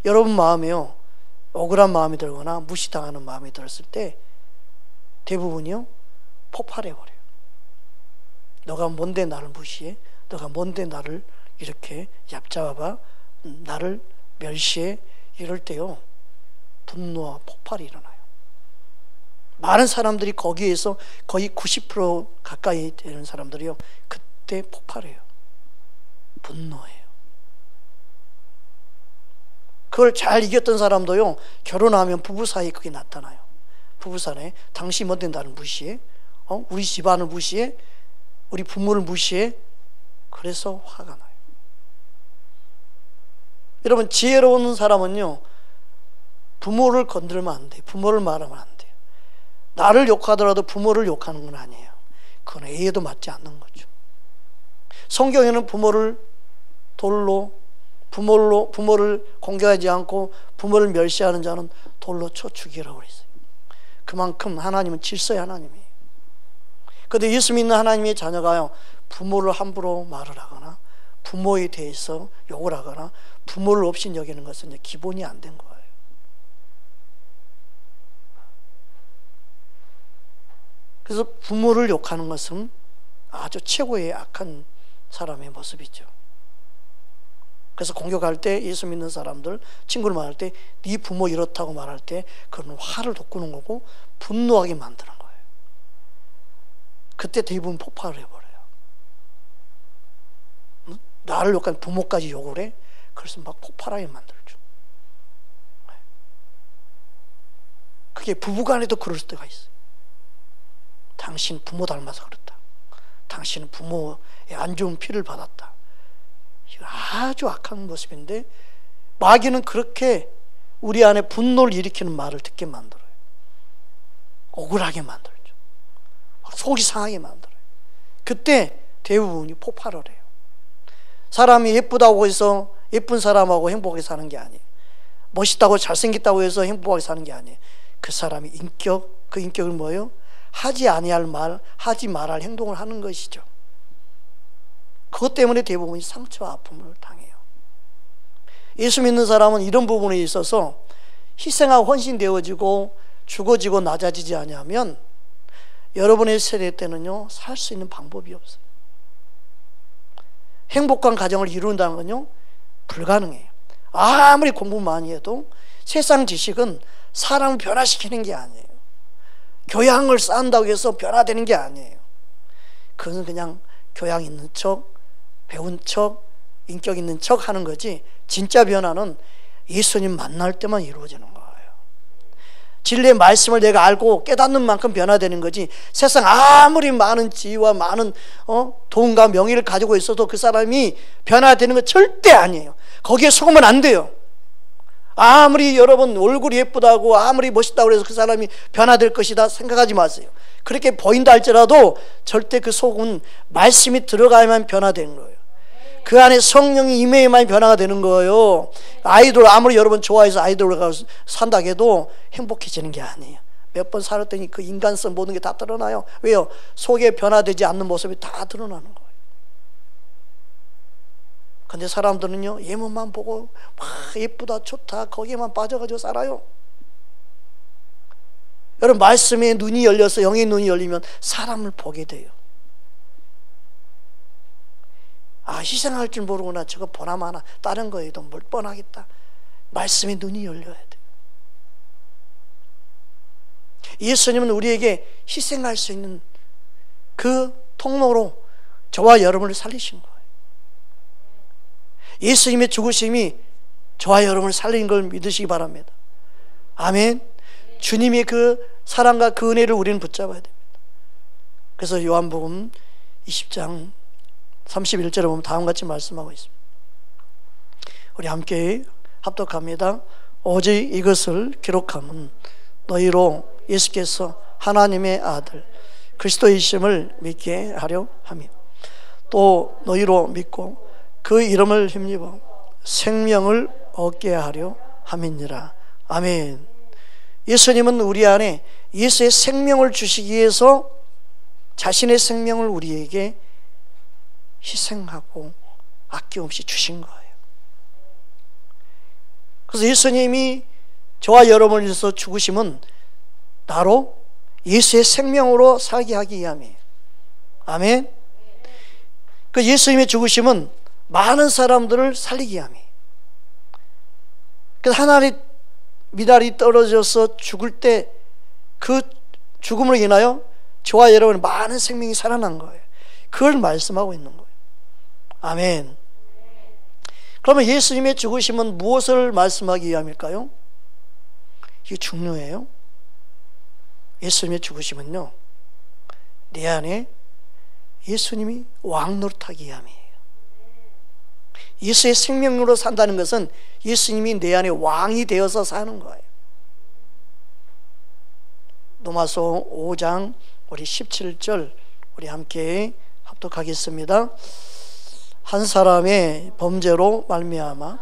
여러분 마음에요, 억울한 마음이 들거나 무시당하는 마음이 들었을 때 대부분이요, 폭발해버려요. 너가 뭔데 나를 무시해? 너가 뭔데 나를 이렇게 얕잡아봐? 나를 멸시해? 이럴 때요, 분노와 폭발이 일어나요. 많은 사람들이 거기에서 거의 90% 가까이 되는 사람들이요, 그때 폭발해요. 분노해요. 그걸 잘 이겼던 사람도요, 결혼하면 부부 사이에 그게 나타나요. 부부 사이에 당신 뭔데 나를 무시해? 우리 집안을 무시해? 우리 부모를 무시해? 그래서 화가 나요. 여러분, 지혜로운 사람은요, 부모를 건드리면 안 돼요. 부모를 말하면 안 돼요. 나를 욕하더라도 부모를 욕하는 건 아니에요. 그건 애에도 맞지 않는 거죠. 성경에는 부모를 돌로, 부모를 공경하지 않고 부모를 멸시하는 자는 돌로 쳐 죽이라고 그랬어요. 그만큼 하나님은 질서의 하나님이에요. 그런데 예수 믿는 하나님의 자녀가요, 부모를 함부로 말을 하거나 부모에 대해서 욕을 하거나 부모를 없인 여기는 것은 기본이 안 된 거예요. 그래서 부모를 욕하는 것은 아주 최고의 악한 사람의 모습이죠. 그래서 공격할 때 예수 믿는 사람들, 친구를 말할 때 네 부모 이렇다고 말할 때 그건 화를 돋구는 거고 분노하게 만드는 거예요. 그때 대부분 폭발을 해버려요. 나를 욕한 부모까지 욕을 해? 그래서 막 폭발하게 만들죠. 그게 부부간에도 그럴 때가 있어요. 당신 부모 닮아서 그렇다. 당신은 부모의 안 좋은 피를 받았다. 이거 아주 악한 모습인데 마귀는 그렇게 우리 안에 분노를 일으키는 말을 듣게 만들어요. 억울하게 만들죠. 속이 상하게 만들어요. 그때 대부분이 폭발을 해요. 사람이 예쁘다고 해서 예쁜 사람하고 행복하게 사는 게 아니에요. 멋있다고 잘생겼다고 해서 행복하게 사는 게 아니에요. 그 사람의 인격, 그 인격은 뭐예요? 하지 아니할 말, 하지 말할 행동을 하는 것이죠. 그것 때문에 대부분이 상처와 아픔을 당해요. 예수 믿는 사람은 이런 부분에 있어서 희생하고 헌신되어지고 죽어지고 낮아지지 아니하면 여러분의 세대 때는요, 살 수 있는 방법이 없어요. 행복한 가정을 이룬다는 건요, 불가능해요. 아무리 공부 많이 해도 세상 지식은 사람을 변화시키는 게 아니에요. 교양을 쌓는다고 해서 변화되는 게 아니에요. 그건 그냥 교양 있는 척, 배운 척, 인격 있는 척 하는 거지, 진짜 변화는 예수님 만날 때만 이루어지는 거예요. 진리의 말씀을 내가 알고 깨닫는 만큼 변화되는 거지, 세상 아무리 많은 지위와 많은 돈과 명예를 가지고 있어도 그 사람이 변화되는 건 절대 아니에요. 거기에 속으면 안 돼요. 아무리 여러분 얼굴이 예쁘다고 아무리 멋있다고 해서 그 사람이 변화될 것이다 생각하지 마세요. 그렇게 보인다 할지라도 절대 그 속은 말씀이 들어가야만 변화되는 거예요. 그 안에 성령이 임해야만 변화가 되는 거예요. 아이돌 아무리 여러분 좋아해서 아이돌을 가서 산다고 해도 행복해지는 게 아니에요. 몇 번 살았더니 그 인간성 모든 게 다 드러나요. 왜요? 속에 변화되지 않는 모습이 다 드러나는 거예요. 근데 사람들은요, 예문만 보고 막 예쁘다 좋다 거기에만 빠져가지고 살아요. 여러분, 말씀에 눈이 열려서 영의 눈이 열리면 사람을 보게 돼요. 아, 희생할 줄 모르구나, 저거 보나마나 다른 거에도 뭘 뻔하겠다. 말씀에 눈이 열려야 돼요. 예수님은 우리에게 희생할 수 있는 그 통로로 저와 여러분을 살리신 거예요. 예수님의 죽으심이 저와 여러분을 살린 걸 믿으시기 바랍니다. 아멘. 주님의 그 사랑과 그 은혜를 우리는 붙잡아야 됩니다. 그래서 요한복음 20장 31절에 보면 다음과 같이 말씀하고 있습니다. 우리 함께 합독합니다. 오직 이것을 기록함은 너희로 예수께서 하나님의 아들 그리스도이심을 믿게 하려 함이요, 또 너희로 믿고 그 이름을 힘입어 생명을 얻게 하려 함이니라. 아멘. 예수님은 우리 안에 예수의 생명을 주시기 위해서 자신의 생명을 우리에게 희생하고 아낌없이 주신 거예요. 그래서 예수님이 저와 여러분을 위해서 죽으심은 나로 예수의 생명으로 살게 하기 위함이에요. 아멘. 그 예수님의 죽으심은 많은 사람들을 살리기 위함이에요. 그래서 하나님 미달이 떨어져서 죽을 때 그 죽음으로 인하여 저와 여러분 많은 생명이 살아난 거예요. 그걸 말씀하고 있는 거예요. 아멘. 그러면 예수님의 죽으심은 무엇을 말씀하기 위함일까요? 이게 중요해요. 예수님의 죽으심은요, 내 안에 예수님이 왕 노릇하기 위함이에요. 예수의 생명으로 산다는 것은 예수님이 내 안에 왕이 되어서 사는 거예요. 로마서 5장 우리 17절 우리 함께 합독하겠습니다. 한 사람의 범죄로 말미암아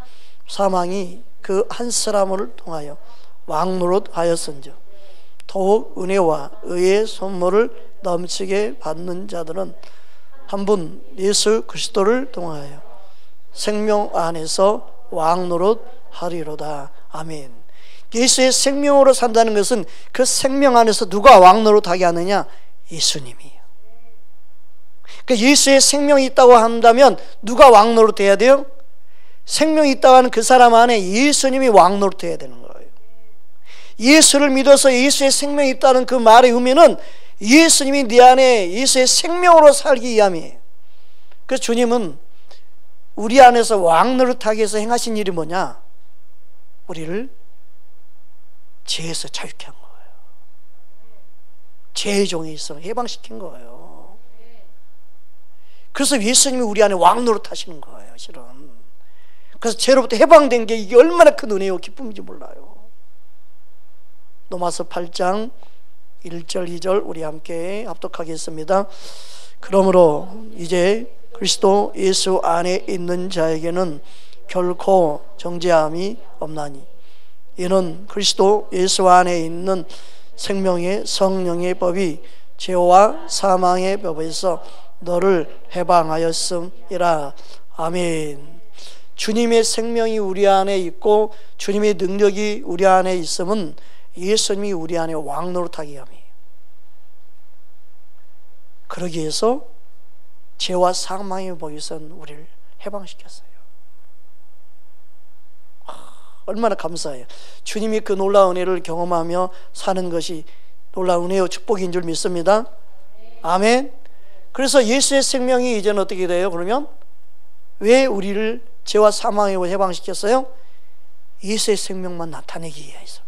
사망이 그 한 사람을 통하여 왕노릇하였은즉 더욱 은혜와 의의 선물을 넘치게 받는 자들은 한 분 예수 그리스도를 통하여 생명 안에서 왕노릇하리로다. 아멘. 예수의 생명으로 산다는 것은 그 생명 안에서 누가 왕노릇하게 하느냐? 예수님이에요. 그러니까 예수의 생명이 있다고 한다면 누가 왕노릇해야 돼요? 생명이 있다고 하는 그 사람 안에 예수님이 왕노릇해야 되는 거예요. 예수를 믿어서 예수의 생명이 있다는 그 말의 의미는 예수님이 네 안에 예수의 생명으로 살기 위함이에요. 그래서 주님은 우리 안에서 왕노릇하기 위해서 행하신 일이 뭐냐? 우리를 죄에서 자유케 한 거예요. 죄의 종에 있어 해방시킨 거예요. 그래서 예수님이 우리 안에 왕노릇하시는 거예요, 실은. 그래서 죄로부터 해방된 게 이게 얼마나 큰 은혜요 기쁨인지 몰라요. 로마서 8장 1절 2절 우리 함께 합독하겠습니다. 그러므로 이제 그리스도 예수 안에 있는 자에게는 결코 정죄함이 없나니 이는 그리스도 예수 안에 있는 생명의 성령의 법이 죄와 사망의 법에서 너를 해방하였음이라. 아멘. 주님의 생명이 우리 안에 있고 주님의 능력이 우리 안에 있음은 예수님이 우리 안에 왕노릇하기 위함이에요. 그러기 위해서 죄와 사망의 법에서 우리를 해방시켰어요. 얼마나 감사해요. 주님이 그 놀라운 은혜를 경험하며 사는 것이 놀라운 은혜요 축복인 줄 믿습니다. 아멘. 그래서 예수의 생명이 이제는 어떻게 돼요? 그러면 왜 우리를 죄와 사망의 법을 해방시켰어요? 예수의 생명만 나타내기 위해서,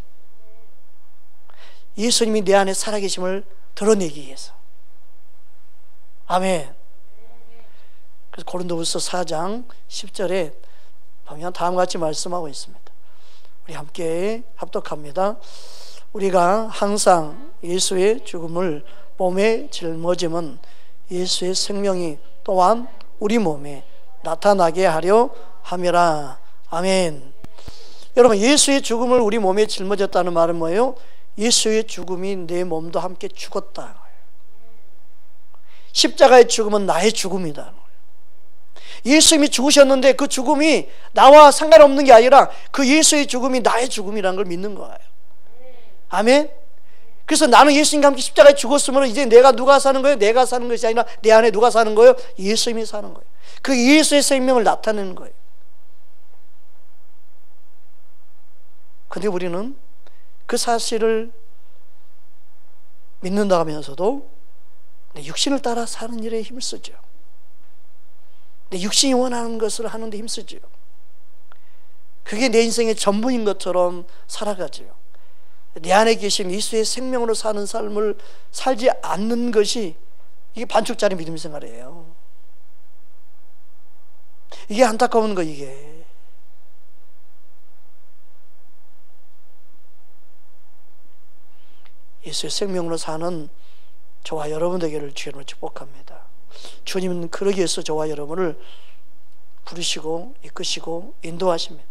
예수님이 내 안에 살아계심을 드러내기 위해서. 아멘. 그래서 고린도후서 4장 10절에 보면 다음과 같이 말씀하고 있습니다. 우리 함께 합독합니다. 우리가 항상 예수의 죽음을 몸에 짊어짐은 예수의 생명이 또한 우리 몸에 나타나게 하려 함이라. 아멘. 여러분, 예수의 죽음을 우리 몸에 짊어졌다는 말은 뭐예요? 예수의 죽음이 내 몸도 함께 죽었다. 십자가의 죽음은 나의 죽음이다. 예수님이 죽으셨는데 그 죽음이 나와 상관없는 게 아니라 그 예수의 죽음이 나의 죽음이라는 걸 믿는 거예요. 아멘. 그래서 나는 예수님과 함께 십자가에 죽었으면 이제 내가 누가 사는 거예요? 내가 사는 것이 아니라 내 안에 누가 사는 거예요? 예수님이 사는 거예요. 그 예수의 생명을 나타내는 거예요. 근데 우리는 그 사실을 믿는다 하면서도 내 육신을 따라 사는 일에 힘을 쓰죠. 내 육신이 원하는 것을 하는데 힘쓰죠. 그게 내 인생의 전부인 것처럼 살아가죠. 내 안에 계신 예수의 생명으로 사는 삶을 살지 않는 것이 이게 반쪽짜리 믿음 생활이에요. 이게 안타까운 거. 이게 예수의 생명으로 사는 저와 여러분 되기를 주님으로 축복합니다. 주님은 그러기 위해서 저와 여러분을 부르시고 이끄시고 인도하십니다.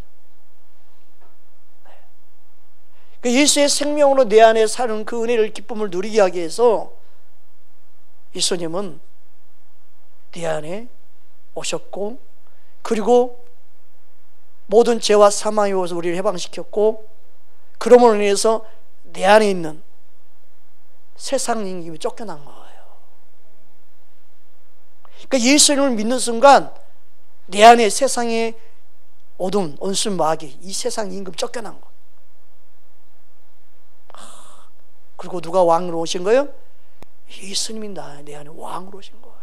예수의 생명으로 내 안에 사는 그 은혜를 기쁨을 누리게 하기 위해서 예수님은 내 안에 오셨고, 그리고 모든 죄와 사망의 옷을 우리를 해방시켰고, 그러므로 인해서 내 안에 있는 세상 임금이 쫓겨난 거예요. 그러니까 예수님을 믿는 순간 내 안에 세상의 어두운 온순 마귀, 이 세상 임금 쫓겨난 거. 그리고 누가 왕으로 오신 거예요? 예수님이 내 안에 왕으로 오신 거예요.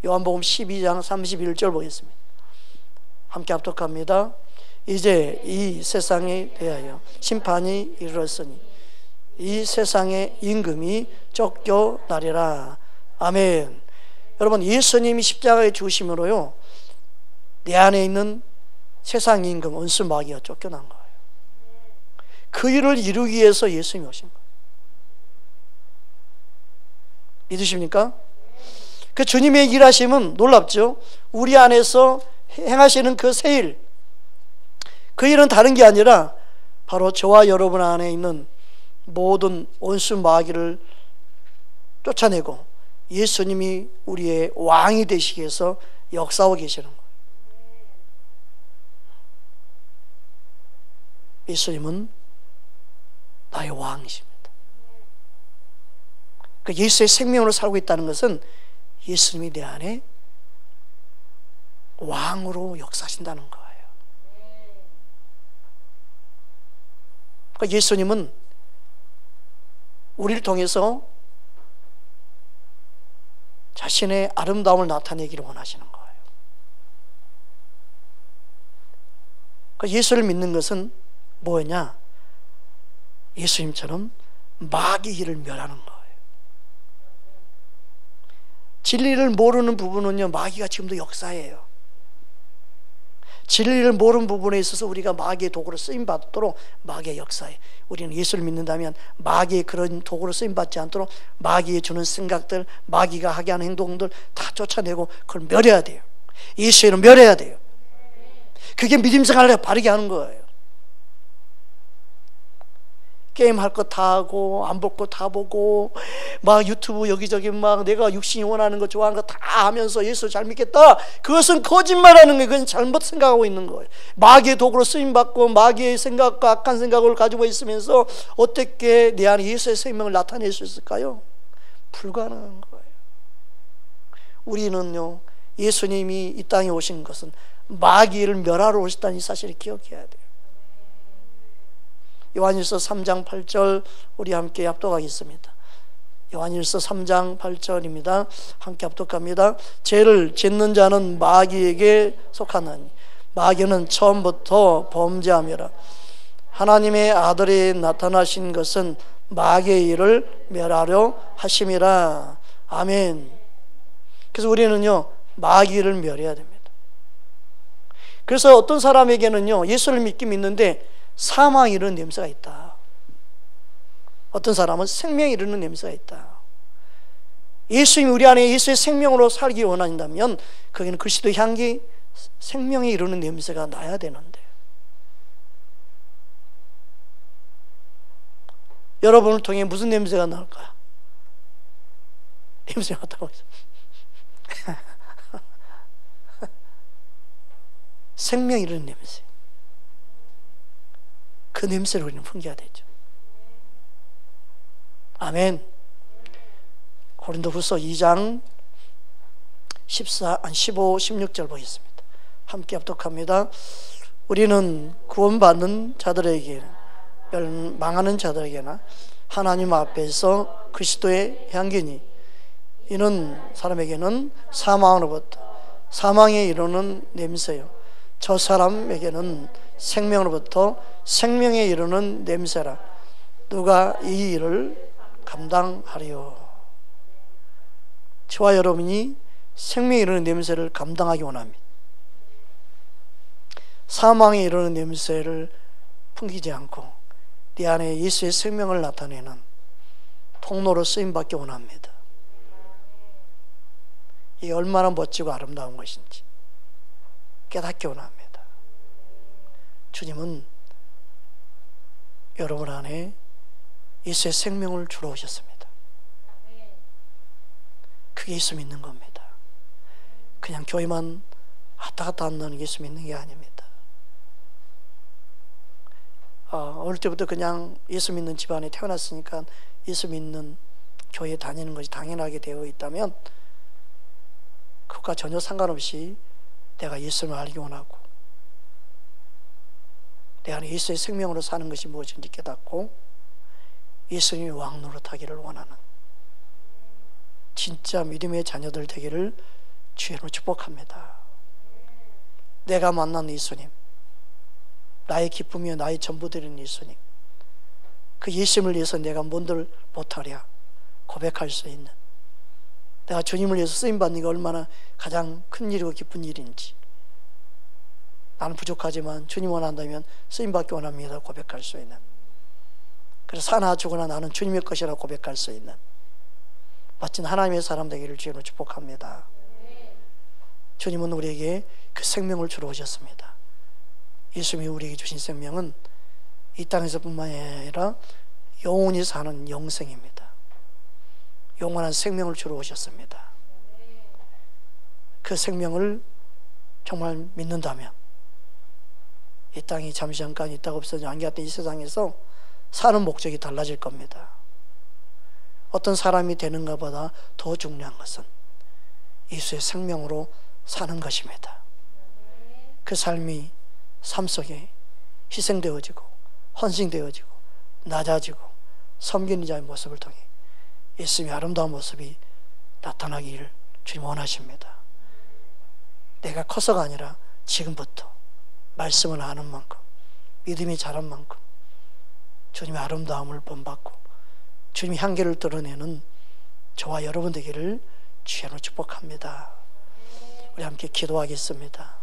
요한복음 12장 31절 보겠습니다. 함께 합독합니다. 이제 이 세상에 대하여 심판이 이르렀으니 이 세상의 임금이 쫓겨나리라. 아멘. 여러분, 예수님이 십자가에 죽으심으로요, 내 안에 있는 세상 임금 원수 마귀가 쫓겨난 거예요. 그 일을 이루기 위해서 예수님이 오신 거예요. 믿으십니까? 그 주님의 일하심은 놀랍죠. 우리 안에서 행하시는 그 새 일, 그 일은 다른 게 아니라 바로 저와 여러분 안에 있는 모든 원수 마귀를 쫓아내고 예수님이 우리의 왕이 되시기 위해서 역사하고 계시는 거예요. 예수님은 나의 왕이십니다. 그 예수의 생명으로 살고 있다는 것은 예수님이 내 안에 왕으로 역사하신다는 거예요. 그러니까 예수님은 우리를 통해서 자신의 아름다움을 나타내기를 원하시는 거예요. 그러니까 예수를 믿는 것은 뭐냐? 예수님처럼 마귀의 일을 멸하는 거예요. 진리를 모르는 부분은요, 마귀가 지금도 역사해요. 진리를 모르는 부분에 있어서 우리가 마귀의 도구로 쓰임받도록 마귀의 역사해. 우리는 예수를 믿는다면 마귀의 그런 도구로 쓰임받지 않도록 마귀의 주는 생각들, 마귀가 하게 하는 행동들 다 쫓아내고 그걸 멸해야 돼요. 예수를 멸해야 돼요. 그게 믿음 생활을 바르게 하는 거예요. 게임 할 거 다 하고 안 볼 거 다 보고 막 유튜브 여기저기 막 내가 육신이 원하는 거 좋아하는 거 다 하면서 예수 잘 믿겠다. 그것은 거짓말하는 거예요. 그건 잘못 생각하고 있는 거예요. 마귀의 도구로 쓰임받고 마귀의 생각과 악한 생각을 가지고 있으면서 어떻게 내 안에 예수의 생명을 나타낼 수 있을까요? 불가능한 거예요. 우리는요, 예수님이 이 땅에 오신 것은 마귀를 멸하러 오셨다는 이 사실을 기억해야 돼요. 요한일서 3장 8절 우리 함께 합독하겠습니다. 요한일서 3장 8절입니다. 함께 합독합니다. 죄를 짓는 자는 마귀에게 속하나니 마귀는 처음부터 범죄함이라. 하나님의 아들이 나타나신 것은 마귀의 일을 멸하려 하심이라. 아멘. 그래서 우리는요, 마귀를 멸해야 됩니다. 그래서 어떤 사람에게는요, 예수를 믿는데 사망이 이르는 냄새가 있다. 어떤 사람은 생명이 이르는 냄새가 있다. 예수님이 우리 안에 예수의 생명으로 살기 원한다면 거기는 그리스도의 향기, 생명이 이르는 냄새가 나야 되는데, 여러분을 통해 무슨 냄새가 날까? 냄새가 나다고 해서 생명이 이르는 냄새, 그 냄새를 우리는 풍겨야 되죠. 아멘. 고린도후서 2장 15, 16절 보겠습니다. 함께 합독합니다. 우리는 구원받는 자들에게, 망하는 자들에게나 하나님 앞에서 그리스도의 향기니 이는 사람에게는 사망으로부터 사망에 이르는 냄새요, 저 사람에게는 생명으로부터 생명에 이르는 냄새라. 누가 이 일을 감당하리요? 저와 여러분이 생명에 이르는 냄새를 감당하기 원합니다. 사망에 이르는 냄새를 풍기지 않고 내 안에 예수의 생명을 나타내는 통로로 쓰임받기 원합니다. 이게 얼마나 멋지고 아름다운 것인지 깨닫기 원합니다. 주님은 여러분 안에 예수의 생명을 주러 오셨습니다. 그게 예수 믿는 겁니다. 그냥 교회만 왔다 갔다 한다는 게 예수 믿는 게 아닙니다. 어릴 때부터 그냥 예수 믿는 집안에 태어났으니까 예수 믿는 교회 다니는 것이 당연하게 되어 있다면 그것과 전혀 상관없이 내가 예수를 알기 원하고 내 안에 예수의 생명으로 사는 것이 무엇인지 깨닫고 예수님이 왕 노릇하기를 원하는 진짜 믿음의 자녀들 되기를 주의로 축복합니다. 내가 만난 예수님, 나의 기쁨이요 나의 전부 되는 예수님, 그 예수님을 위해서 내가 뭔들 못하랴 고백할 수 있는, 내가 주님을 위해서 쓰임받는 게 얼마나 가장 큰 일이고 기쁜 일인지, 나는 부족하지만 주님 원한다면 쓰임받기 원합니다 고백할 수 있는, 그래서 사나 죽으나 나는 주님의 것이라 고백할 수 있는 멋진 하나님의 사람 되기를 주님으로 축복합니다. 주님은 우리에게 그 생명을 주러 오셨습니다. 예수님이 우리에게 주신 생명은 이 땅에서뿐만 아니라 영원히 사는 영생입니다. 영원한 생명을 주러 오셨습니다. 그 생명을 정말 믿는다면 이 땅이 잠시 잠깐 있다가 없어져 안개같은 이 세상에서 사는 목적이 달라질 겁니다. 어떤 사람이 되는가 보다 더 중요한 것은 예수의 생명으로 사는 것입니다. 그 삶이 삶 속에 희생되어지고 헌신되어지고 낮아지고 섬기는 자의 모습을 통해 예수님의 아름다운 모습이 나타나기를 주님 원하십니다. 내가 커서가 아니라 지금부터 말씀을 아는 만큼 믿음이 자란 만큼 주님의 아름다움을 본받고 주님의 향기를 드러내는 저와 여러분 되기를 주의로 축복합니다. 우리 함께 기도하겠습니다.